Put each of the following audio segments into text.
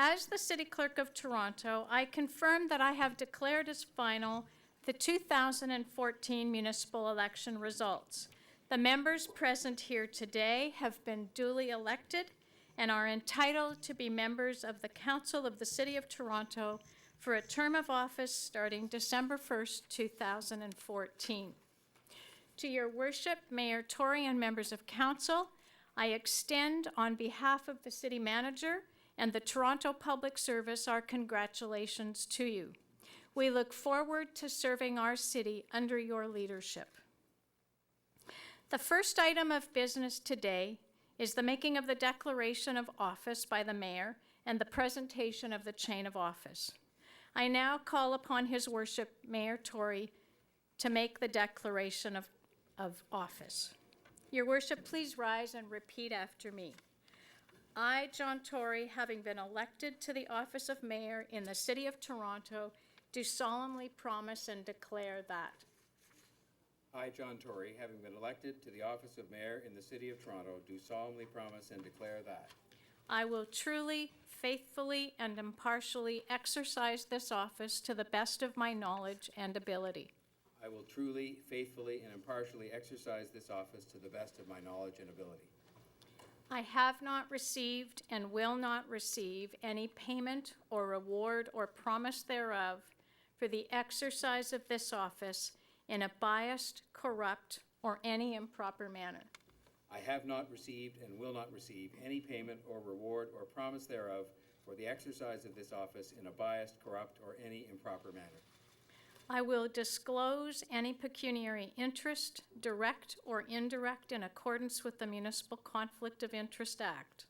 As the City Clerk of Toronto, I confirm that I have declared as final the 2014 municipal election results. The members present here today have been duly elected and are entitled to be members of the Council of the City of Toronto for a term of office starting December 1st, 2014. To your worship, Mayor Tory and members of council, I extend on behalf of the city manager and the Toronto Public Service our congratulations to you. We look forward to serving our city under your leadership. The first item of business today is the making of the declaration of office by the mayor and the presentation of the chain of office. I now call upon His Worship, Mayor Tory, to make the declaration of office. Your Worship, please rise and repeat after me. I, John Tory, having been elected to the office of mayor in the City of Toronto, do solemnly promise and declare that. I, John Tory, having been elected to the office of mayor in the City of Toronto, do solemnly promise and declare that. I will truly, faithfully, and impartially exercise this office to the best of my knowledge and ability. I will truly, faithfully, and impartially exercise this office to the best of my knowledge and ability. I have not received and will not receive any payment or reward or promise thereof for the exercise of this office in a biased, corrupt, or any improper manner. I have not received and will not receive any payment or reward or promise thereof for the exercise of this office in a biased, corrupt, or any improper manner. I will disclose any pecuniary interest, direct or indirect, in accordance with the Municipal Conflict of Interest Act.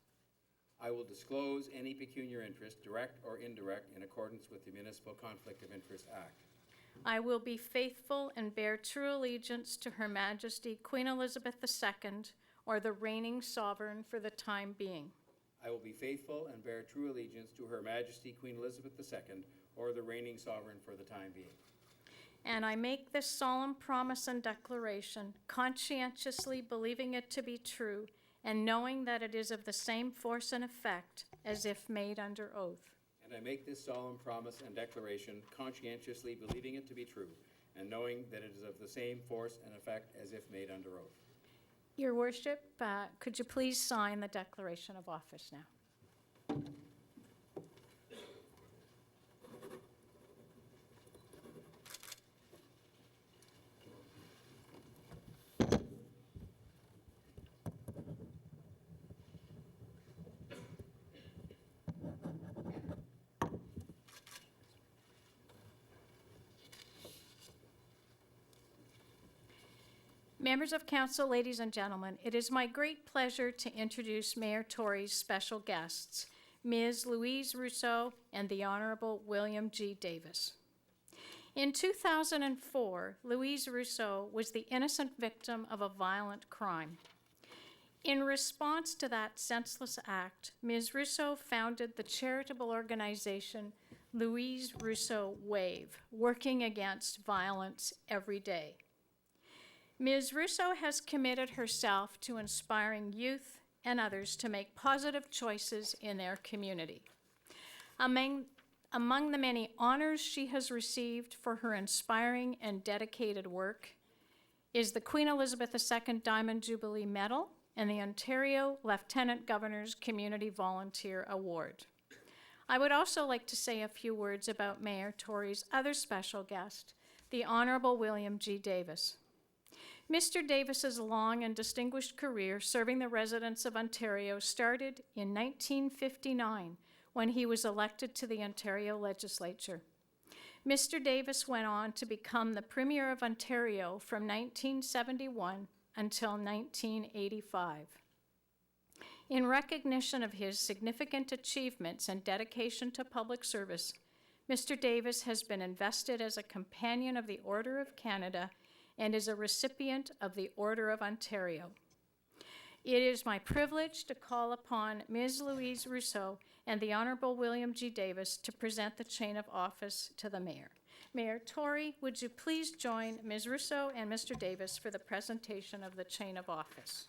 I will disclose any pecuniary interest, direct or indirect, in accordance with the Municipal Conflict of Interest Act. I will be faithful and bear true allegiance to Her Majesty Queen Elizabeth II, or the reigning sovereign for the time being. I will be faithful and bear true allegiance to Her Majesty Queen Elizabeth II, or the reigning sovereign for the time being. And I make this solemn promise and declaration, conscientiously believing it to be true, and knowing that it is of the same force and effect as if made under oath. And I make this solemn promise and declaration, conscientiously believing it to be true, and knowing that it is of the same force and effect as if made under oath. Your Worship, could you please sign the declaration of office now? Members of Council, ladies and gentlemen, it is my great pleasure to introduce Mayor Tory's special guests, Ms. Louise Russo and the Honorable William G. Davis. In 2004, Louise Russo was the innocent victim of a violent crime. In response to that senseless act, Ms. Russo founded the charitable organization Louise Russo Wave, working against violence every day. Ms. Russo has committed herself to inspiring youth and others to make positive choices in their community. Among the many honors she has received for her inspiring and dedicated work is the Queen Elizabeth II Diamond Jubilee Medal and the Ontario Lieutenant Governor's Community Volunteer Award. I would also like to say a few words about Mayor Tory's other special guest, the Honorable William G. Davis. Mr. Davis's long and distinguished career serving the residents of Ontario started in 1959 when he was elected to the Ontario Legislature. Mr. Davis went on to become the Premier of Ontario from 1971 until 1985. In recognition of his significant achievements and dedication to public service, Mr. Davis has been invested as a Companion of the Order of Canada and is a recipient of the Order of Ontario. It is my privilege to call upon Ms. Louise Russo and the Honorable William G. Davis to present the chain of office to the Mayor. Mayor Tory, would you please join Ms. Russo and Mr. Davis for the presentation of the chain of office?